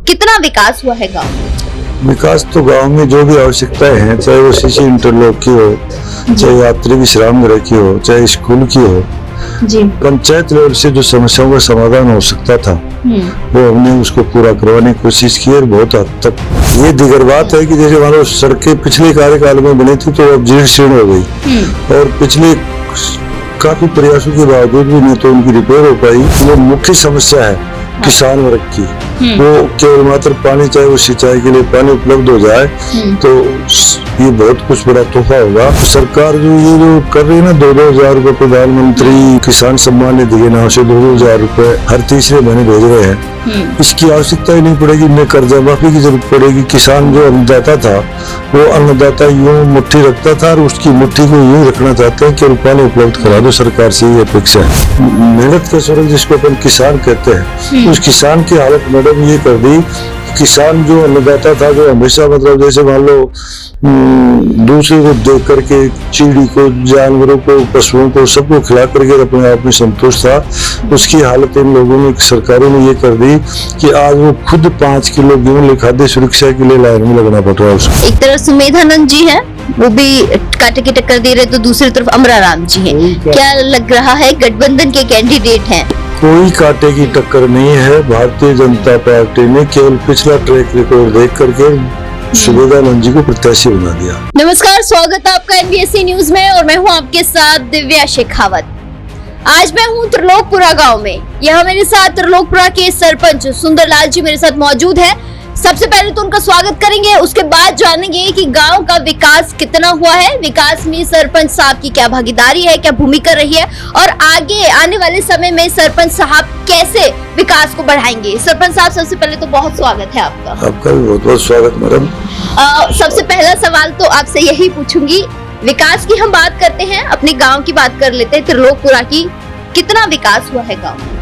कितना विकास हुआ है गाँव में? विकास तो गांव में जो भी आवश्यकताएं हैं, चाहे वो सीसी इंटरलॉक की हो, चाहे यात्री विश्राम गृह की हो, चाहे स्कूल की हो, जी पंचायत लेवल से जो समस्याओं का समाधान हो सकता था वो हमने उसको पूरा करवाने की कोशिश की और बहुत हद तक। ये दिगर बात है कि जैसे मान लो सड़कें पिछले कार्यकाल में बनी थी तो अब जीर्ण शीर्ण हो गई और पिछले काफी प्रयासों के बावजूद भी नहीं तो उनकी रिपेयर हो पाई। वो मुख्य समस्या है किसान वर्ग की, वो केवल मात्र पानी, चाहे वो सिंचाई के लिए पानी उपलब्ध हो जाए तो ये बहुत कुछ बड़ा तोहफा होगा। सरकार जो कर रही है ना 2,000 रुपए प्रधानमंत्री किसान सम्मान निधि के नाम से 2,000 रुपए हर तीसरे महीने भेज रहे हैं, इसकी आवश्यकता ही नहीं पड़ेगी। इनमें कर्जा माफी की जरूरत पड़ेगी। किसान जो अन्नदाता था वो अन्नदाता यूं मुट्ठी रखता था और उसकी मुट्ठी को यूं रखना चाहते हैं कि पानी उपलब्ध करा दो। सरकार से ये अपेक्षा है। मेहनत का स्वर्ग जिसको अपन किसान कहते हैं, उस किसान की हालत मैडम ये कर दी। किसान जो अन्नदाता था, जो हमेशा मतलब जैसे मान लो दूसरे को देख करके चिड़ी को, जानवरों को, पशुओं को, सबको खिला करके अपने आप में संतुष्ट था, उसकी हालत इन लोगों ने, सरकारों ने ये कर दी कि आज वो खुद 5 किलो गेहूं खाद्य सुरक्षा के लिए लाइन में लगना पड़ रहा है उसको। एक तरफ सुमेधानंद जी है, वो भी कांटे की टक्कर दे रहे, तो दूसरी तरफ अमराराम जी हैं। क्या लग रहा है गठबंधन के कैंडिडेट हैं? कोई कांटे की टक्कर नहीं है। भारतीय जनता पार्टी ने केवल पिछला ट्रैक रिकॉर्ड देख करके सुमेधानंद जी को प्रत्याशी बना दिया। नमस्कार, स्वागत है आपका NBSC न्यूज में और मैं हूं आपके साथ दिव्या शेखावत। आज मैं हूं त्रिलोकपुरा गांव में। यहाँ मेरे साथ त्रिलोकपुरा के सरपंच सुंदरलाल जी मेरे साथ मौजूद है। सबसे पहले तो उनका स्वागत करेंगे, उसके बाद जानेंगे कि गांव का विकास कितना हुआ है, विकास में सरपंच साहब की क्या भागीदारी है, क्या भूमिका रही है और आगे आने वाले समय में सरपंच साहब कैसे विकास को बढ़ाएंगे। सरपंच साहब, सबसे पहले तो बहुत स्वागत है आपका। आपका भी बहुत बहुत स्वागत मैडम। सबसे पहला सवाल तो आपसे यही पूछूंगी, विकास की हम बात करते हैं, अपने गाँव की बात कर लेते हैं, त्रिलोकपुरा की कितना विकास हुआ है गाँव में?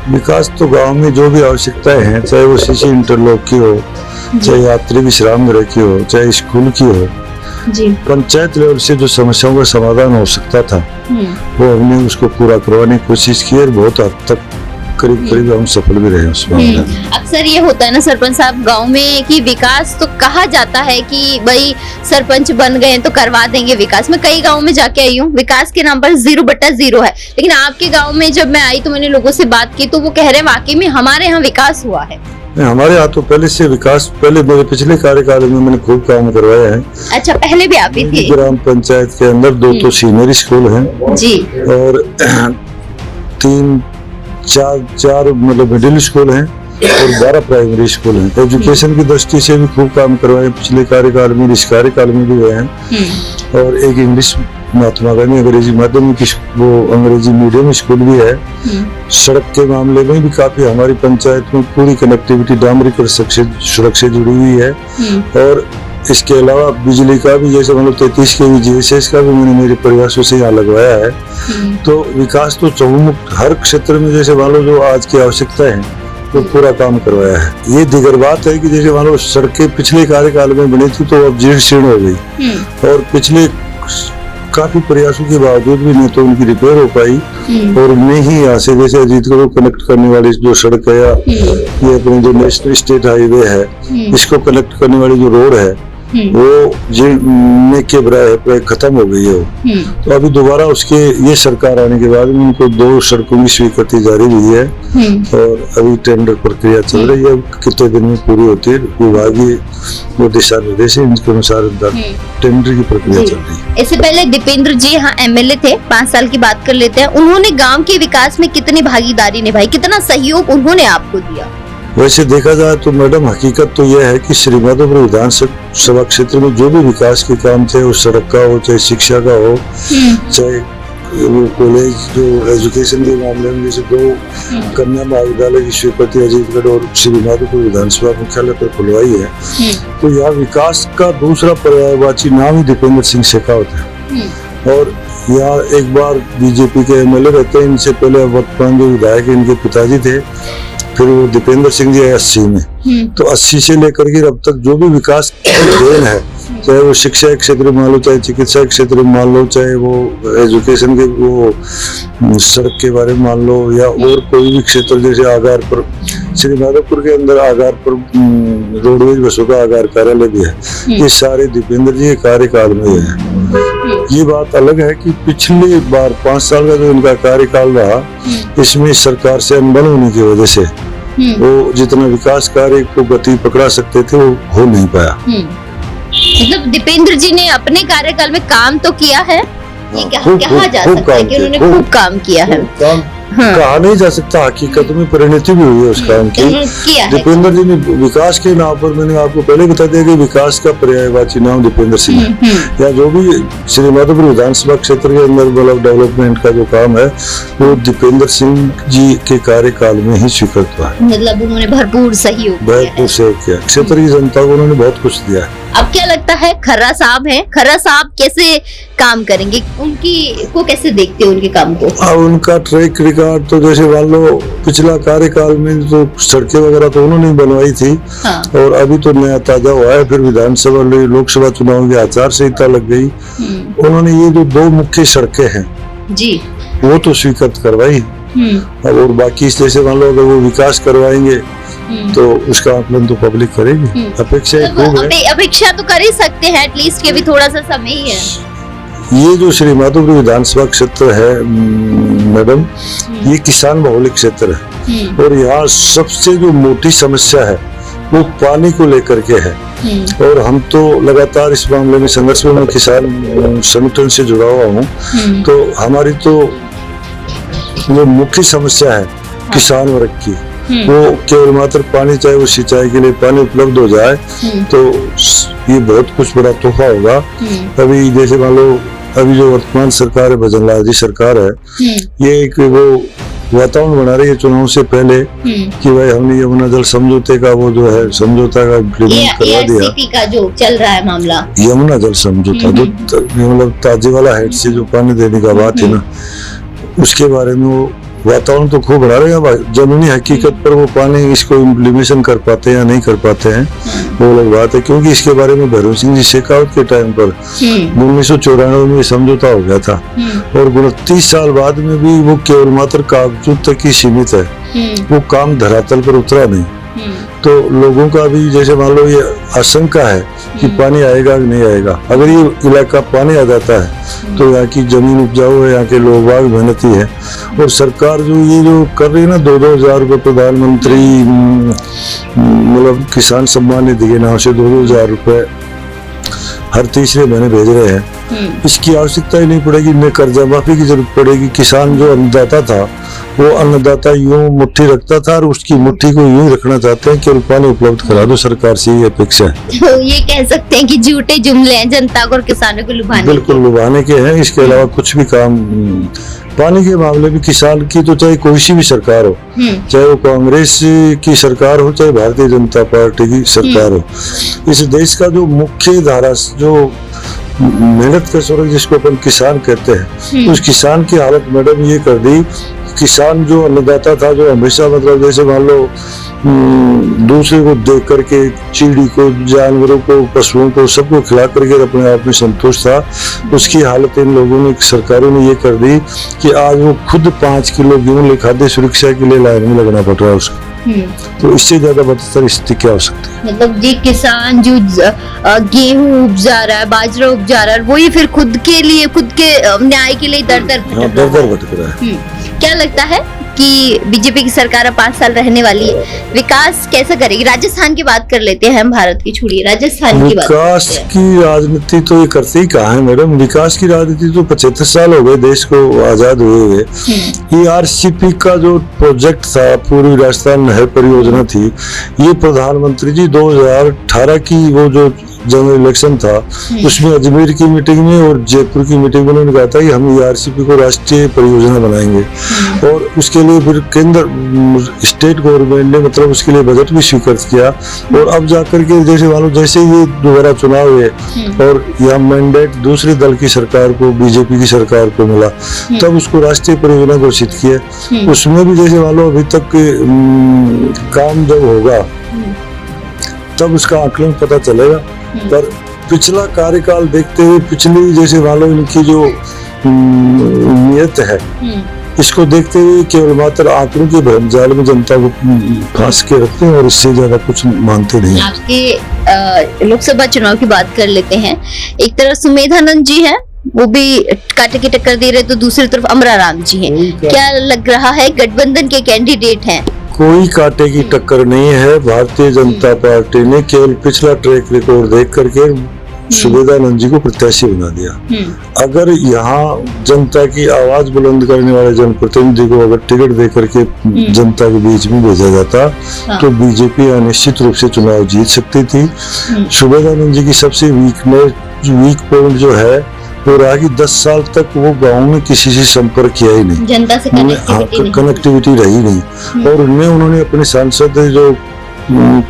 विकास तो गांव में जो भी आवश्यकताएं हैं, चाहे वो सीसी इंटरलॉक की हो, चाहे यात्री विश्राम गृह की हो, चाहे स्कूल की हो, जी पंचायत लेवल से जो समस्याओं का समाधान हो सकता था वो हमने उसको पूरा करवाने की कोशिश की और बहुत हद तक करीब हम सफल भी रहे उसमें। अक्सर ये होता है ना सरपंच साहब गांव में कि विकास तो कहा जाता है कि भाई सरपंच बन गए तो करवा देंगे विकास। मैं कई गांव में जाके आई हूँ, विकास के नाम पर 0/0 है, लेकिन आपके गांव में जब मैं आई तो मैंने लोगों से बात की तो वो कह रहे हैं वाकई में हमारे यहाँ विकास हुआ है। हमारे यहाँ तो पहले से विकास, पहले मेरे पिछले कार्यकाल में मैंने खूब काम करवाया है। अच्छा, पहले भी आप भी थे? ग्राम पंचायत के अंदर 2 तो सीनियर स्कूल हैं जी और 4 मतलब मिडिल स्कूल हैं और 12 प्राइमरी स्कूल हैं। एजुकेशन की दृष्टि से भी खूब काम करवाए पिछले कार्यकाल में, इस कार्यकाल में भी गए हैं। और एक इंग्लिश महात्मा गांधी अंग्रेजी माध्यमिक वो अंग्रेजी मीडियम स्कूल भी है। सड़क के मामले में भी काफी हमारी पंचायत में पूरी कनेक्टिविटी डामरीकरण सड़क से जुड़ी हुई है। और इसके अलावा बिजली का भी, जैसे मतलब 33 kV GSS का भी मैंने मेरे प्रयासों से यहाँ लगवाया है। तो विकास तो चहुमुख हर क्षेत्र में, जैसे मान लो जो आज की आवश्यकता है तो पूरा काम करवाया है। ये दिगर बात है कि जैसे मान लो सड़कें पिछले कार्यकाल में बनी थी तो अब जीर्ण शीर्ण हो गई और पिछले काफी प्रयासों के बावजूद भी नहीं तो उनकी रिपेयर हो पाई। और उनमें ही यहाँ से जैसे अजीत को कनेक्ट करने वाली जो सड़क है या ये अपने जो नेशनल स्टेट हाईवे है, इसको कनेक्ट करने वाली जो रोड है वो जीर्ण के बराबर खत्म हो गई है वो। तो अभी दोबारा उसके ये सरकार आने के बाद उनको 2 सड़कों की स्वीकृति जारी हुई है और अभी टेंडर प्रक्रिया चल रही है। कितने दिन में पूरी होती है, विभागीय वो दिशा निर्देश है, इनके अनुसार टेंडर की प्रक्रिया चल रही है। इससे पहले दीपेंद्र जी यहाँ MLA थे, 5 साल की बात कर लेते हैं, उन्होंने गाँव के विकास में कितनी भागीदारी निभाई, कितना सहयोग उन्होंने आपको दिया? वैसे देखा जाए तो मैडम हकीकत तो यह है कि श्रीमाधोपुर विधानसभा क्षेत्र में जो भी विकास के काम थे, वो सड़क का हो, चाहे शिक्षा का हो, चाहे वो कॉलेज जो एजुकेशन के मामले में जैसे 2 कन्या महाविद्यालय की स्वीकृति अजीतगढ़ और श्रीमाधोपुर विधानसभा मुख्यालय पर खुलवाई है। तो यहाँ विकास का दूसरा पर्यायवाची नाम ही दीपेंद्र सिंह शेखावत है। और यहाँ एक बार बीजेपी के MLA रहते हैं, इनसे पहले वर्तमान जो विधायक इनके पिताजी थे, फिर वो दीपेंद्र सिंह जी है 80 में। तो 80 से लेकर के अब तक जो भी विकास देन है चाहे वो शिक्षा के क्षेत्र में मान लो, चाहे चिकित्सा के क्षेत्र में मान लो, चाहे वो एजुकेशन के वो सड़क के बारे में मान लो, या और कोई भी क्षेत्र, जैसे आगार पर श्री माधोपुर के अंदर आगार पर रोडवेज बसों का आगार कार्यालय भी है। ये सारे दीपेंद्र जी के कार्यकाल में है। ये बात अलग है कि पिछली बार 5 साल का जो इनका कार्यकाल रहा, इसमें सरकार से अनबन होने की वजह से वो जितना विकास कार्य को गति पकड़ा सकते थे वो हो नहीं पाया। मतलब दीपेंद्र जी ने अपने कार्यकाल में काम तो किया है, ये कहा जा सकता है कि उन्होंने खूब काम किया है। कहा नहीं जा सकता, हकीकत में परिणति भी हुई है उस काम की। दीपेंद्र जी ने विकास के नाम पर, मैंने आपको पहले बता दिया कि विकास का पर्यायवाची नाम दीपेंद्र सिंह है। या जो भी श्री माधोपुर विधानसभा क्षेत्र के अंदर मतलब डेवलपमेंट का जो काम है वो दीपेंद्र सिंह जी के कार्यकाल में ही स्वीकृत हुआ है। मतलब उन्होंने भरपूर सहयोग किया, क्षेत्र की जनता को उन्होंने बहुत कुछ दिया है। अब क्या लगता है खर्रा साहब हैं, खर्रा साहब कैसे काम करेंगे, उनकी को कैसे देखते हो उनके काम को? अब उनका ट्रैक रिकॉर्ड तो जैसे मान लो पिछला कार्यकाल में तो सड़कें वगैरह तो उन्होंने बनवाई थी। हाँ। और अभी तो नया ताजा हुआ है, फिर विधानसभा लोकसभा चुनाव की आचार संहिता लग गई। उन्होंने ये जो 2 मुख्य सड़कें हैं जी वो तो स्वीकृत करवाई। अब और बाकी जैसे मान लो अगर वो विकास करवाएंगे तो उसका आकलन तो पब्लिक करेगी। अपेक्षा अपेक्षा तो कर ही सकते हैं, एटलीस्ट के भी थोड़ा सा समय ही है। ये जो श्री माधोपुर विधानसभा क्षेत्र है मैडम, ये किसान बहुल क्षेत्र है और यहाँ सबसे जो मोटी समस्या है वो पानी को लेकर के है। और हम तो लगातार इस मामले में संघर्ष में किसान संगठन से जुड़ा हुआ हूँ, तो हमारी तो जो मुख्य समस्या है किसान वर्ग की, वो केवल मात्र पानी, चाहे वो सिंचाई के लिए पानी उपलब्ध हो जाए तो ये बहुत कुछ बड़ा तोहफा होगा। अभी जैसे मान लो अभी जो वर्तमान सरकार है, भजन लाल जी सरकार है, ये एक वो वातावरण बना रही है चुनाव से पहले कि भाई हमने यमुना जल समझौते का वो जो है समझौता का इम्प्लीमेंट करवा दिया। का जो चल रहा है मामला यमुना जल समझौता, जो मतलब ताजेवाला हेड से जो पानी देने का बात है ना, उसके बारे में वो वातावरण तो खूब बना रहे हैं। जमीनी हकीकत पर वो पानी इसको इम्प्लीमेशन कर पाते हैं या नहीं कर पाते हैं वो अलग बात है, क्योंकि इसके बारे में भैरव सिंह जी शेखावत के टाइम पर 1994 में समझौता हो गया था और 29 साल बाद में भी वो केवल मात्र कागजों तक ही सीमित है, वो काम धरातल पर उतरा नहीं। तो लोगों का भी जैसे मान लो ये आशंका है कि पानी आएगा कि नहीं आएगा। अगर ये इलाका पानी आ जाता है तो यहाँ की जमीन उपजाऊ है, यहाँ के लोग बाग मेहनती है। और सरकार जो ये जो कर रही है ना 2-2 हजार रुपये प्रधानमंत्री मतलब किसान सम्मान निधि के नाम से 2-2 हजार रुपये हर तीसरे महीने भेज रहे हैं, इसकी आवश्यकता ही नहीं पड़ेगी, न कर्जा माफी की जरूरत पड़ेगी। किसान जो अन्नदाता था वो अन्नदाता यूं मुट्ठी रखता था और उसकी मुट्ठी को यूं रखना चाहते हैं कि पानी उपलब्ध करा दो, सरकार से ये अपेक्षा है। तो ये कह सकते हैं कि झूठे जुमले हैं जनता को और किसानों को लुभाने, बिल्कुल लुभाने के हैं, इसके अलावा कुछ भी काम। पानी के मामले में किसान की तो चाहे कोई सी भी सरकार हो, चाहे वो कांग्रेस की सरकार हो चाहे भारतीय जनता पार्टी की सरकार हो, इस देश का जो मुख्य धारा जो मेहनत का स्वर्ग जिसको अपन किसान कहते हैं, उस किसान की हालत मैडम ये कर दी। किसान जो अन्नदाता था, जो हमेशा मतलब जैसे मान लो दूसरे को देख करके चिड़ी को, जानवरों को, पशुओं को, सबको खिला करके अपने आप में संतुष्ट था, उसकी हालत इन लोगों ने, सरकारों ने ये कर दी कि आज वो खुद 5 किलो गेहूं खाद्य सुरक्षा के लिए लाइन में लगना पड़ रहा है उसको। तो इससे ज्यादा बदतर स्थिति क्या हो सकती है? मतलब जी किसान जो गेहूं उपजा रहा है, बाजरा उपजा रहा है, वही फिर खुद के लिए, खुद के न्याय के लिए दर दर भटक रहा है। क्या लगता है कि बीजेपी की सरकार अब 5 साल रहने वाली है, विकास कैसा करेगी? राजस्थान की बात कर लेते हैं हम, भारत की छोड़िए, राजस्थान की बात। विकास की राजनीति तो ये करते ही कहा है मैडम, विकास की राजनीति तो 75 साल हो गए देश को आजाद हुए हुए। ERCP का जो प्रोजेक्ट था, पूर्वी राजस्थान नहर परियोजना थी, ये प्रधानमंत्री जी 2018 की वो जो जनरल इलेक्शन था उसमें अजमेर की मीटिंग में और जयपुर की मीटिंग में उन्होंने कहा था कि हम ERCP को राष्ट्रीय परियोजना बनाएंगे और उसके लिए फिर केंद्र स्टेट गवर्नमेंट ने मतलब उसके लिए बजट भी स्वीकृत किया। और अब जाकर के जैसे मानो जैसे ये दोबारा चुनाव हुए और यह मैंडेट दूसरे दल की सरकार को, बीजेपी की सरकार को मिला, तब उसको राष्ट्रीय परियोजना घोषित किया। उसमें भी जैसे मान लो अभी तक काम जब होगा तब उसका आकलन पता चलेगा, पर पिछला कार्यकाल देखते हुए, पिछली जैसे वालों इनकी जो नियत है, इसको देखते हुए केवल मात्र आंकड़ों के भ्रमजाल में जनता को फांस के रखते हैं और इससे ज्यादा कुछ मानते नहीं। आपके लोकसभा चुनाव की बात कर लेते हैं। एक तरफ सुमेधानंद जी हैं, वो भी कांटे की टक्कर दे रहे, तो दूसरी तरफ अमराराम जी हैं। क्या लग रहा है, गठबंधन के कैंडिडेट हैं? कोई कांटे की टक्कर नहीं है। भारतीय जनता पार्टी ने केवल पिछला ट्रैक रिकॉर्ड देख करके सुमेधानंद जी को प्रत्याशी बना दिया। अगर यहाँ जनता की आवाज बुलंद करने वाले जनप्रतिनिधि को अगर टिकट दे करके जनता के बीच में भेजा जाता, तो बीजेपी निश्चित रूप से चुनाव जीत सकती थी। सुमेधानंद जी की सबसे वीक पॉइंट जो है वो रहा कि 10 साल तक वो गांव में किसी से संपर्क किया ही नहीं, जनता से कनेक्टिविटी रही नहीं। और उन्होंने अपने सांसद जो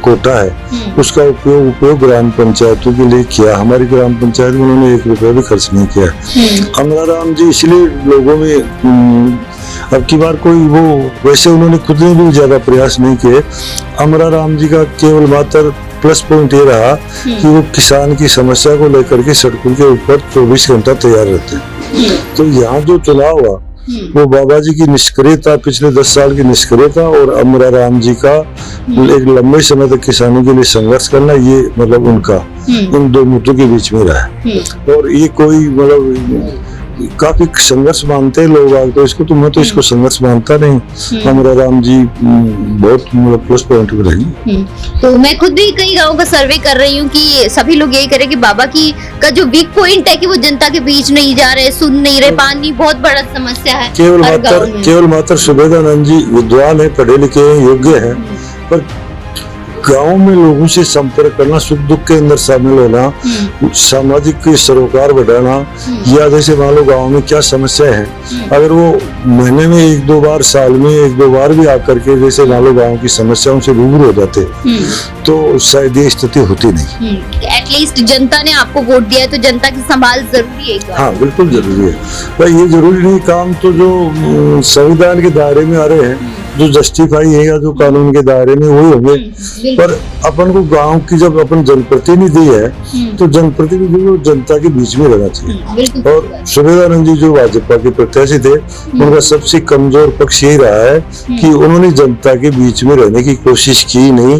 कोटा है उसका उपयोग ग्राम पंचायतों के लिए किया। हमारी ग्राम पंचायत में उन्होंने 1 रुपया भी खर्च नहीं किया। अमराराम जी इसलिए लोगों में अब की बार कोई वो, वैसे उन्होंने खुद ने भी ज्यादा प्रयास नहीं किए। अमराराम जी का केवल मात्र प्लस पॉइंट ये रहा कि वो किसान की समस्या को लेकर के सड़कों के ऊपर 24 घंटा तैयार रहते हैं। तो यहाँ जो चुनाव हुआ वो बाबा जी की निष्क्रियता, पिछले 10 साल की निष्क्रियता और अमराराम जी का एक लंबे समय तक किसानों के लिए संघर्ष करना, ये मतलब उनका इन दो मुद्दों के बीच में रहा है। और ये कोई मतलब काफी संघर्ष मानते हैं लोग आगे, तो इसको तो मैं तो इसको संघर्ष मानता नहीं। अमराराम जी बहुत मतलब प्लस पॉइंट में रही। तो मैं खुद भी कई गाँव का सर्वे कर रही हूँ कि सभी लोग यही करें कि बाबा की का जो वीक पॉइंट है कि वो जनता के बीच नहीं जा रहे, सुन नहीं रहे, पानी बहुत बड़ा समस्या है। केवल मात्र सुमेधानंद जी विद्वान है, पढ़े लिखे हैं, योग्य है, पर गांव में लोगों से संपर्क करना, सुख दुख के अंदर शामिल होना, सामाजिक सरोकार बढ़ाना, या जैसे मान लो गांव में क्या समस्या है, अगर वो महीने में 1-2 बार, साल में 1-2 बार भी आकर के जैसे मान लो गांव की समस्याओं से रूबरू हो जाते, तो शायद ये स्थिति होती नहीं। एटलीस्ट जनता ने आपको वोट दिया है तो जनता की संभाल जरूरी है। हाँ बिल्कुल जरूरी है भाई। ये जरूरी नहीं काम तो जो संविधान के दायरे में आ रहे हैं, जो जस्टिफाई है या जो कानून के दायरे में वही होंगे, पर अपन को गांव की जब अपन जनप्रतिनिधि है तो जनप्रतिनिधि को जनता के बीच में रहना चाहिए। और सुमेधानंद जी जो भाजपा के प्रत्याशी थे, उनका सबसे कमजोर पक्ष यही रहा है कि उन्होंने जनता के बीच में रहने की कोशिश की नहीं।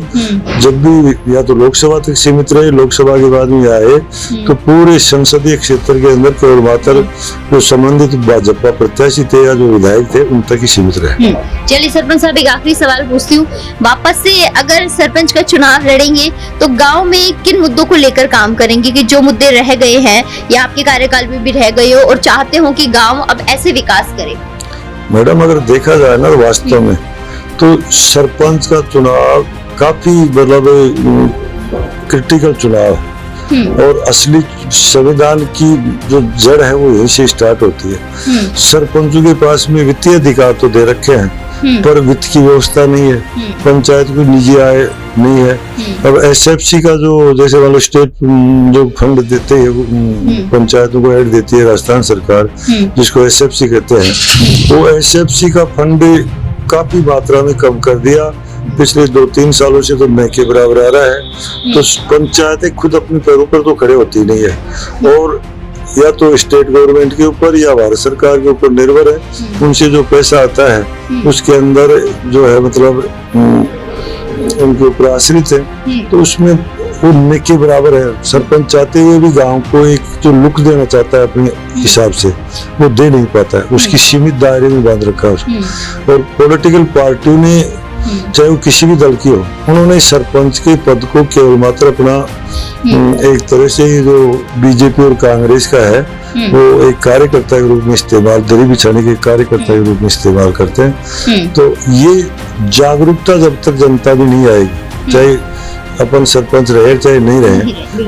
जब भी या तो लोकसभा तक सीमित रहे, लोकसभा के बाद में आए तो पूरे संसदीय क्षेत्र के अंदर केवल मात्र जो संबंधित भाजपा प्रत्याशी थे या जो विधायक थे उन तक ही सीमित रहे। चलिए सरपंच साहब, एक आखिरी सवाल पूछती हूँ, वापस से अगर सरपंच का चुनाव लड़ेंगे तो गांव में किन मुद्दों को लेकर काम करेंगे कि जो मुद्दे रह गए हैं या आपके कार्यकाल में भी रह गए हो और चाहते हो कि गांव अब ऐसे विकास करे? मैडम अगर देखा जाए ना वास्तव में तो सरपंच का चुनाव काफी मतलब क्रिटिकल चुनाव है और असली संविधान की जो जड़ है वो यहीं से स्टार्ट होती है। सरपंचों के पास में वित्तीय अधिकार तो दे रखे हैं पर वित्त की व्यवस्था नहीं है, पंचायत को निजी आय नहीं है। अब एसएफसी का जो जैसे मान लो स्टेट जो फंड देते हैं पंचायतों को ऐड देती है राजस्थान सरकार, जिसको एसएफसी कहते हैं, वो एसएफसी का फंड काफी मात्रा में कम कर दिया। पिछले 2-3 सालों से तो न के बराबर आ रहा है। तो पंचायतें खुद अपने पैरों पर तो खड़े होती नहीं है और या तो स्टेट गवर्नमेंट के ऊपर या भारत सरकार के ऊपर निर्भर है। उनसे जो पैसा आता है उसके अंदर जो है मतलब उनके ऊपर आश्रित है, तो उसमें वो न के बराबर है। सरपंच चाहते हुए भी गांव को एक जो लुक देना चाहता है अपने हिसाब से वो दे नहीं पाता है, उसकी सीमित दायरे में बांध रखा है उसको। और पॉलिटिकल पार्टियों ने चाहे वो किसी भी दल की हो, उन्होंने सरपंच के पद को केवल मात्र अपना एक तरह से जो बीजेपी और कांग्रेस का है वो एक कार्यकर्ता के रूप में इस्तेमाल, दरी बिछाने के कार्यकर्ता के रूप में इस्तेमाल करते हैं। तो ये जागरूकता जब तक जनता भी नहीं आएगी, चाहे अपन सरपंच रहे चाहे नहीं रहे,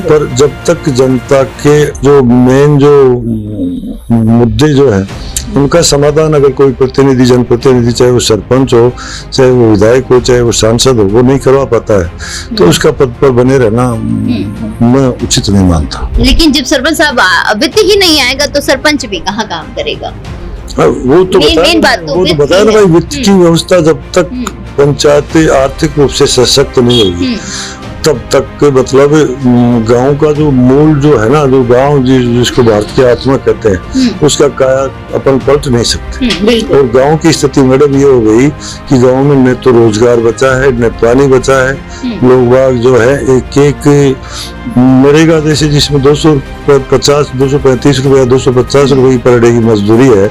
पर जब तक जनता के जो मेन जो मुद्दे जो है उनका समाधान अगर कोई प्रतिनिधि, जनप्रतिनिधि, चाहे वो सरपंच हो, चाहे वो विधायक हो, चाहे वो सांसद हो, वो नहीं करवा पाता है तो उसका पद पर बने रहना मैं उचित नहीं मानता। लेकिन जब सरपंच साहब वित्त ही नहीं आएगा तो सरपंच भी कहाँ काम करेगा? वो तो बताया ना भाई, वित्त की व्यवस्था जब तक पंचायतें आर्थिक रूप से सशक्त नहीं होगी, तब तक के मतलब गांव का जो मूल जो है ना, जो गांव जिसको भारत की आत्मा कहते हैं, उसका काया अपन पलट नहीं सकते। और गांव की स्थिति मैडम ये हो गई कि गांव में न तो रोजगार बचा है, न पानी बचा है। लोग बाग जो है एक नरेगा जैसे जिसमें 250, 235 रुपया, 250 रुपये पर डे की मजदूरी है,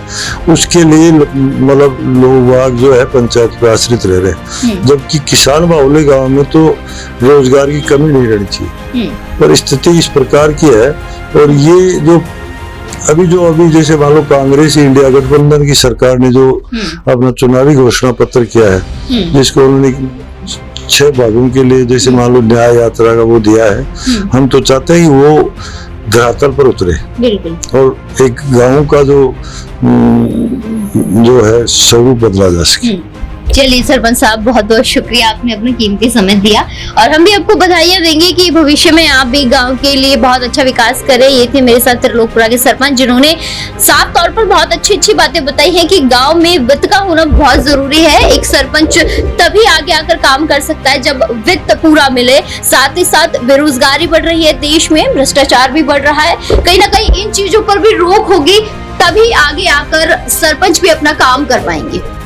उसके लिए मतलब लोग बाग जो है पंचायत पर आश्रित रह रहे हैं। जबकि किसान बाहुल्य गाँव में तो रोजगार की कमी नहीं रहनी चाहिए, पर स्थिति इस प्रकार की है। और ये जो अभी जैसे मान लो कांग्रेस इंडिया गठबंधन की सरकार ने जो अपना चुनावी घोषणा पत्र किया है, जिसको उन्होंने 6 भागों के लिए जैसे मान लो न्याय यात्रा का वो दिया है, हम तो चाहते हैं कि वो धरातल पर उतरे और एक गांव का जो है स्वरूप बदला जा सके। चलिए सरपंच साहब, बहुत बहुत शुक्रिया, आपने अपना कीमती समय दिया और हम भी आपको बधाइयां देंगे कि भविष्य में आप भी गांव के लिए बहुत अच्छा विकास करें। ये थे मेरे साथ त्रिलोकपुरा के सरपंच, जिन्होंने साफ तौर पर बहुत अच्छी बातें बताई हैं कि गांव में वित्त का होना बहुत जरूरी है। एक सरपंच तभी आगे आकर काम कर सकता है जब वित्त पूरा मिले। साथ ही साथ बेरोजगारी बढ़ रही है देश में, भ्रष्टाचार भी बढ़ रहा है, कहीं ना कहीं इन चीजों पर भी रोक होगी, तभी आगे आकर सरपंच भी अपना काम कर पाएंगे।